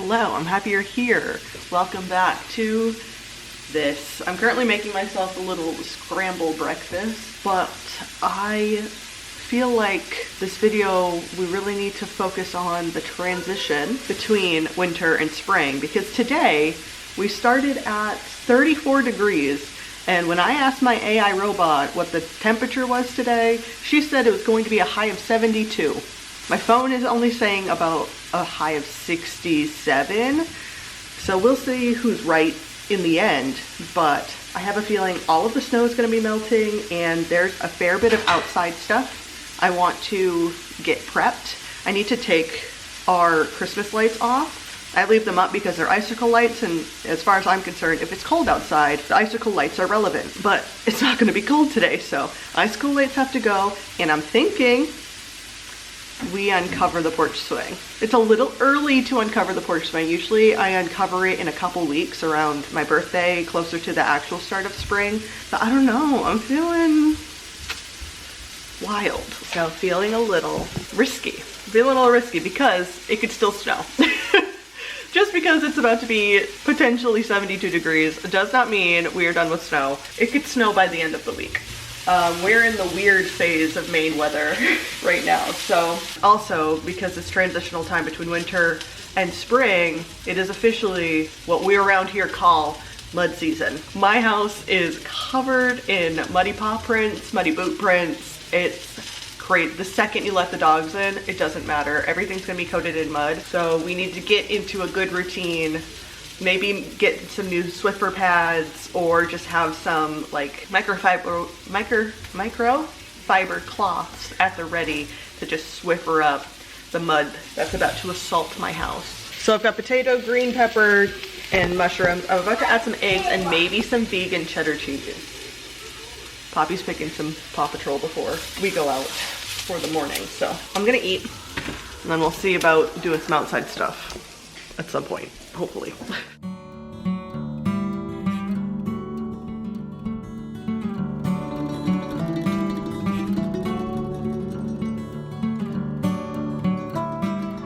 Hello, I'm happy you're here. Welcome back to this. I'm currently making myself a little scramble breakfast, but I feel like this video, we really need to focus on the transition between winter and spring, because today we started at 34 degrees. And when I asked my AI robot what the temperature was today, she said it was going to be a high of 72. My phone is only saying about a high of 67. So we'll see who's right in the end, but I have a feeling all of the snow is going to be melting and there's a fair bit of outside stuff I want to get prepped. I need to take our Christmas lights off. I leave them up because they're icicle lights, and as far as I'm concerned, if it's cold outside, the icicle lights are relevant, but it's not going to be cold today, so icicle lights have to go, and I'm thinking we uncover the porch swing. It's a little early to uncover the porch swing. Usually I uncover it in a couple weeks around my birthday, closer to the actual start of spring, but I don't know, I'm feeling wild. So feeling a little risky. Feeling a little risky because it could still snow. Just because it's about to be potentially 72 degrees does not mean we are done with snow. It could snow by the end of the week. We're in the weird phase of Maine weather right now. So also because it's transitional time between winter and spring, it is officially what we around here call mud season. My house is covered in muddy paw prints, muddy boot prints. It's great. The second you let the dogs in, it doesn't matter. Everything's gonna be coated in mud. So we need to get into a good routine. Maybe get some new Swiffer pads or just have some like microfiber cloths at the ready to just Swiffer up the mud that's about to assault my house. So I've got potato, green pepper, and mushrooms. I'm about to add some eggs and maybe some vegan cheddar cheese. Poppy's picking some Paw Patrol before we go out for the morning. So I'm gonna eat and then we'll see about doing some outside stuff at some point, hopefully.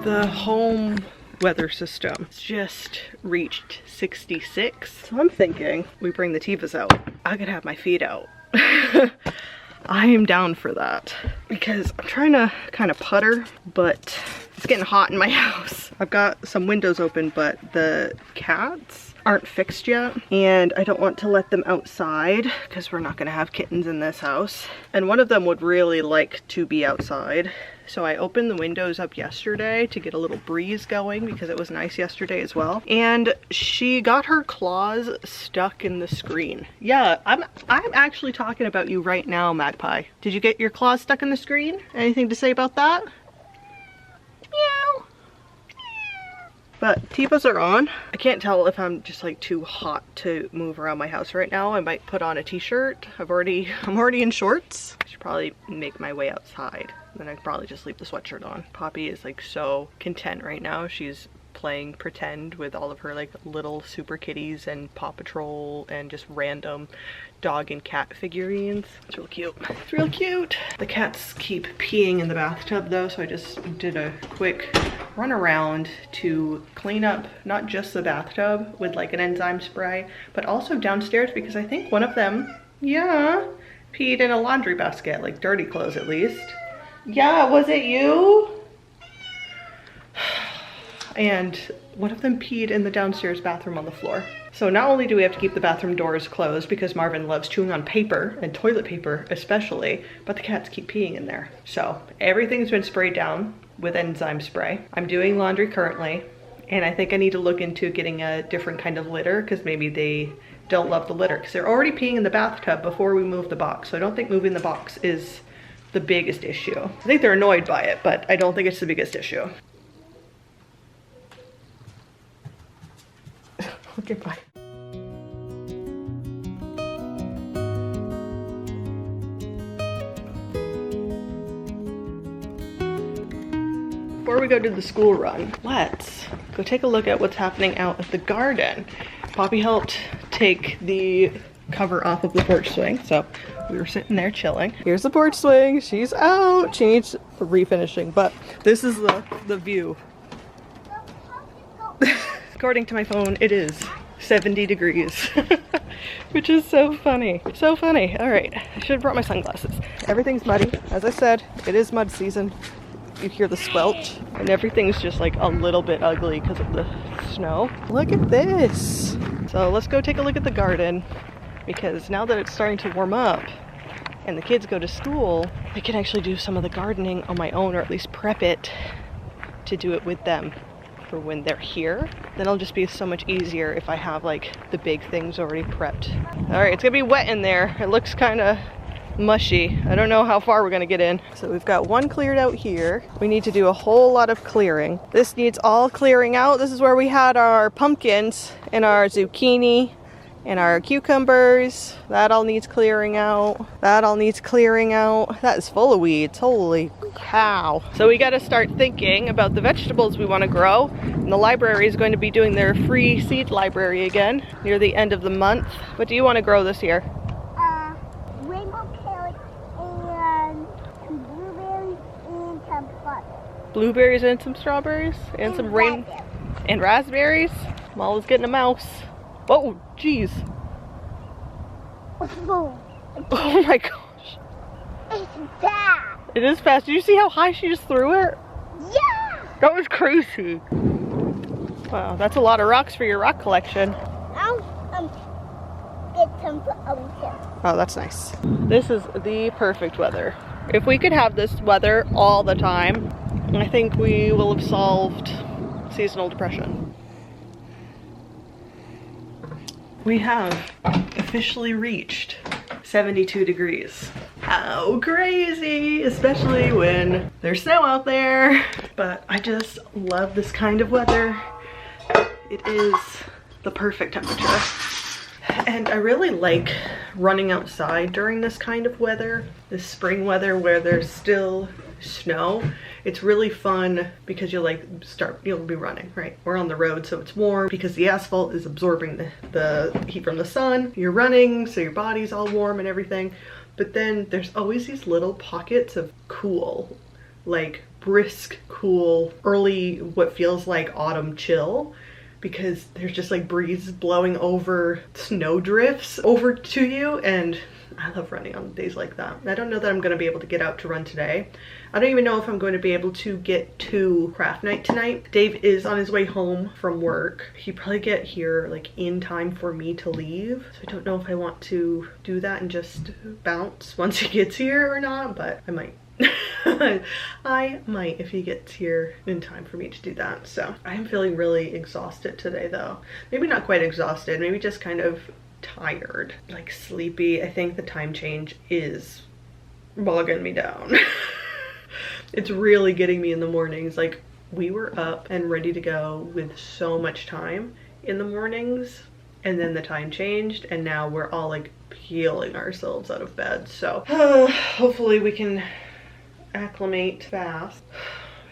The home weather system just reached 66. So I'm thinking we bring the Tivas out. I could have my feet out. I am down for that because I'm trying to kind of putter, but it's getting hot in my house. I've got some windows open, but the cats aren't fixed yet, and I don't want to let them outside because we're not gonna have kittens in this house. And one of them would really like to be outside. So I opened the windows up yesterday to get a little breeze going because it was nice yesterday as well. And she got her claws stuck in the screen. Yeah, I'm actually talking about you right now, Magpie. Did you get your claws stuck in the screen? Anything to say about that? Meow. But Tivas are on. I can't tell if I'm just like too hot to move around my house right now. I might put on a t-shirt. I'm already in shorts. I should probably make my way outside. Then I'd probably just leave the sweatshirt on. Poppy is like so content right now. She's playing pretend with all of her like little super kitties and Paw Patrol and just random dog and cat figurines. It's real cute. It's real cute. The cats keep peeing in the bathtub though, so I just did a quick run around to clean up not just the bathtub with like an enzyme spray, but also downstairs because I think one of them, yeah, peed in a laundry basket, like dirty clothes at least. Yeah, was it you? And one of them peed in the downstairs bathroom on the floor. So not only do we have to keep the bathroom doors closed because Marvin loves chewing on paper and toilet paper especially, but the cats keep peeing in there. So everything's been sprayed down with enzyme spray. I'm doing laundry currently, and I think I need to look into getting a different kind of litter because maybe they don't love the litter because they're already peeing in the bathtub before we move the box. So I don't think moving the box is the biggest issue. I think they're annoyed by it, but I don't think it's the biggest issue. Okay, bye. Before we go to the school run, let's go take a look at what's happening out at the garden. Poppy helped take the cover off of the porch swing, so we were sitting there chilling. Here's the porch swing. She's out. She needs refinishing, but this is the view. according to my phone, it is 70 degrees, which is so funny. So funny. All right, I should have brought my sunglasses. Everything's muddy. As I said, it is mud season. You hear the squelch, and everything's just like a little bit ugly because of the snow. Look at this. So let's go take a look at the garden, because now that it's starting to warm up and the kids go to school, I can actually do some of the gardening on my own, or at least prep it to do it with them for when they're here. Then it'll just be so much easier if I have like the big things already prepped. All right, it's gonna be wet in there. It looks kind of mushy. I don't know how far we're gonna get in. So we've got one cleared out here. We need to do a whole lot of clearing. This needs all clearing out. This is where we had our pumpkins and our zucchini and our cucumbers. That all needs clearing out. That all needs clearing out. That is full of weeds. Holy cow. So we got to start thinking about the vegetables we want to grow. And the library is going to be doing their free seed library again near the end of the month. What do you want to grow this year? Rainbow carrots and some blueberries and some strawberries. Blueberries and some strawberries and some and raspberries. Mama's getting a mouse. Oh, jeez. Oh my gosh. it's fast. It is fast. Did you see how high she just threw it? Yeah. That was crazy. Wow, that's a lot of rocks for your rock collection. I'll get some for ocean. Oh, that's nice. This is the perfect weather. If we could have this weather all the time, I think we will have solved seasonal depression. We have officially reached 72 degrees. How crazy, especially when there's snow out there. But I just love this kind of weather. It is the perfect temperature. And I really like running outside during this kind of weather, this spring weather where there's still snow. It's really fun because you'll be running, right? We're on the road, so it's warm because the asphalt is absorbing the heat from the sun. You're running, so your body's all warm and everything. But then there's always these little pockets of cool, like brisk, cool, early, what feels like autumn chill, because there's just like breeze blowing over snow drifts over to you, and I love running on days like that. I don't know that I'm going to be able to get out to run today. I don't even know if I'm going to be able to get to craft night tonight. Dave is on his way home from work. He'd probably get here like in time for me to leave. So I don't know if I want to do that and just bounce once he gets here or not, but I might. I might if he gets here in time for me to do that. So I am feeling really exhausted today though. Maybe not quite exhausted, maybe just kind of tired, like sleepy. I think the time change is bogging me down. It's really getting me in the mornings. Like, we were up and ready to go with so much time in the mornings, and then the time changed, and now we're all like peeling ourselves out of bed. So hopefully we can acclimate fast,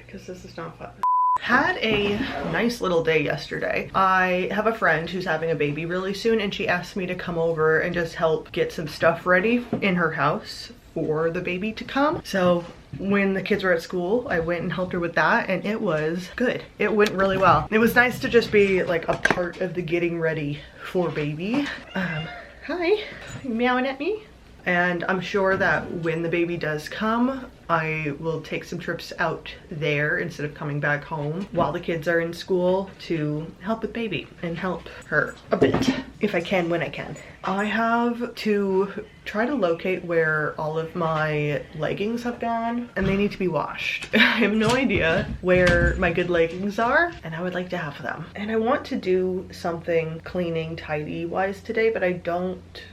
because this is not fun. Had a nice little day yesterday. I have a friend who's having a baby really soon, and she asked me to come over and just help get some stuff ready in her house for the baby to come. So when the kids were at school, I went and helped her with that, and it was good. It went really well. It was nice to just be like a part of the getting ready for baby. Hi, you meowing at me? And I'm sure that when the baby does come, I will take some trips out there instead of coming back home while the kids are in school to help with baby and help her a bit, if I can, when I can. I have to try to locate where all of my leggings have gone, and they need to be washed. I have no idea where my good leggings are, and I would like to have them. And I want to do something cleaning, tidy wise today, but I don't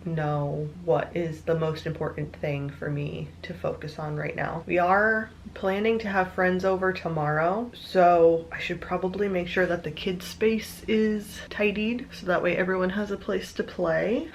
know what is the most important thing for me to focus on right now. We are planning to have friends over tomorrow, so I should probably make sure that the kids' space is tidied so that way everyone has a place to play.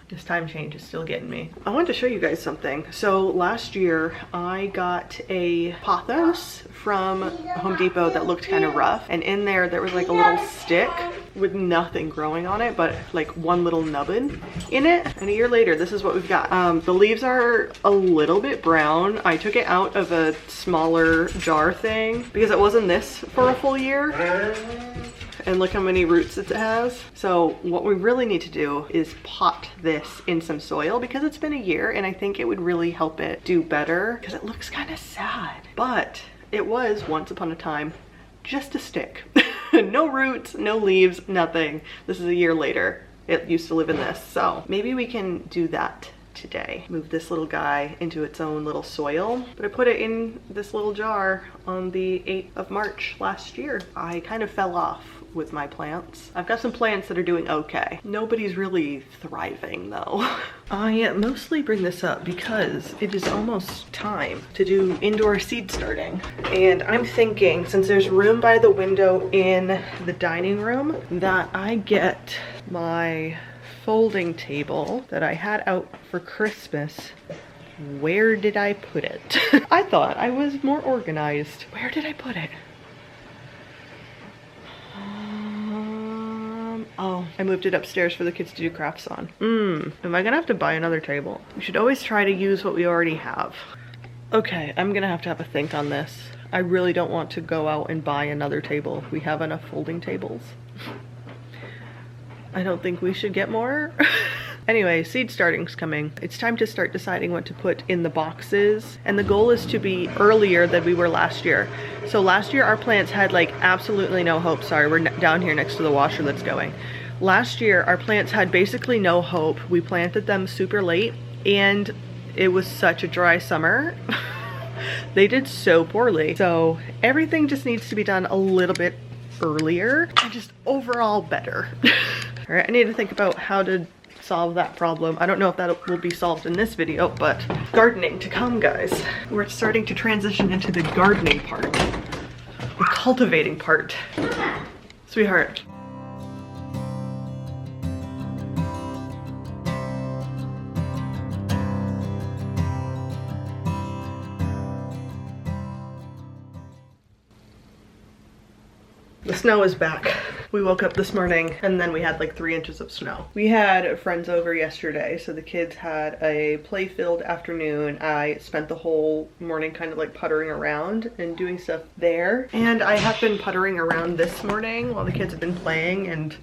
This time change is still getting me. I wanted to show you guys something. So last year I got a pothos from Home Depot that looked kind of rough, and in there was like a little stick with nothing growing on it but like one little nubbin in it. And a year later, this is what we've got. The leaves are a little bit brown. I took it out of a smaller jar thing because it wasn't this for a full year. And look how many roots it has. So what we really need to do is pot this in some soil because it's been a year, and I think it would really help it do better because it looks kind of sad. But it was once upon a time just a stick. No roots, no leaves, nothing. This is a year later. It used to live in this. So maybe we can do that today. Move this little guy into its own little soil. But I put it in this little jar on the 8th of March last year. I kind of fell off with my plants. I've got some plants that are doing okay. Nobody's really thriving though. I mostly bring this up because it is almost time to do indoor seed starting. And I'm thinking, since there's room by the window in the dining room, that I get my folding table that I had out for Christmas. Where did I put it? I thought I was more organized. Where did I put it? Oh, I moved it upstairs for the kids to do crafts on. Am I gonna have to buy another table? We should always try to use what we already have. Okay, I'm gonna have a think on this. I really don't want to go out and buy another table. We have enough folding tables. I don't think we should get more. Anyway, seed starting's coming. It's time to start deciding what to put in the boxes. And the goal is to be earlier than we were last year. So last year our plants had like absolutely no hope. Sorry, we're down here next to the washer that's going. Last year our plants had basically no hope. We planted them super late and it was such a dry summer. They did so poorly. So everything just needs to be done a little bit earlier and just overall better. All right, I need to think about how to solve that problem. I don't know if that will be solved in this video, but gardening to come, guys. We're starting to transition into the gardening part, the cultivating part. Sweetheart. The snow is back. We woke up this morning and then we had like 3 inches of snow. We had friends over yesterday, so the kids had a play-filled afternoon. I spent the whole morning kind of like puttering around and doing stuff there. And I have been puttering around this morning while the kids have been playing, and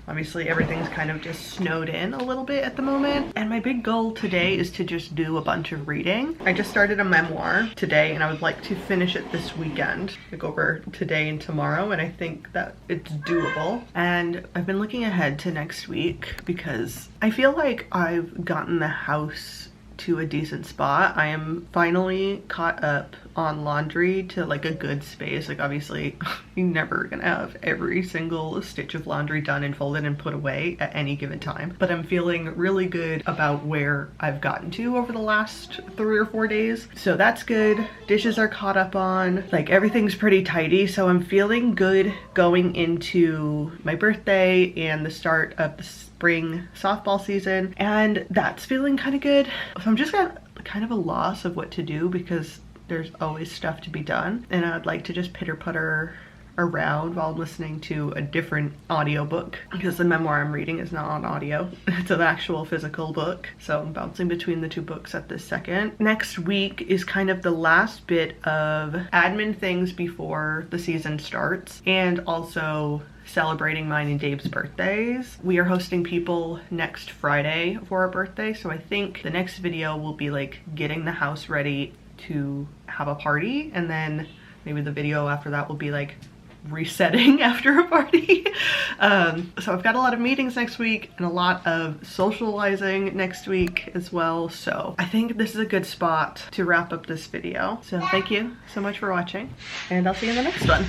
obviously everything's kind of just snowed in a little bit at the moment. And my big goal today is to just do a bunch of reading. I just started a memoir today and I would like to finish it this weekend. Like over today and tomorrow, and I think that it's doable. And I've been looking ahead to next week because I feel like I've gotten the house to a decent spot. I am finally caught up on laundry to like a good space. Like obviously you're never gonna have every single stitch of laundry done and folded and put away at any given time, but I'm feeling really good about where I've gotten to over the last 3 or 4 days. So that's good. Dishes are caught up on, like everything's pretty tidy. So I'm feeling good going into my birthday and the start of the spring softball season, and that's feeling kind of good. So I'm just at kind of a loss of what to do because there's always stuff to be done, and I'd like to just pitter-putter around while listening to a different audiobook because the memoir I'm reading is not on audio. It's an actual physical book, so I'm bouncing between the 2 books at this second. Next week is kind of the last bit of admin things before the season starts, and also celebrating mine and Dave's birthdays. We are hosting people next Friday for our birthday, so I think the next video will be like getting the house ready to have a party, and then maybe the video after that will be like resetting after a party. So I've got a lot of meetings next week and a lot of socializing next week as well, so I think this is a good spot to wrap up this video. So thank you so much for watching, and I'll see you in the next one.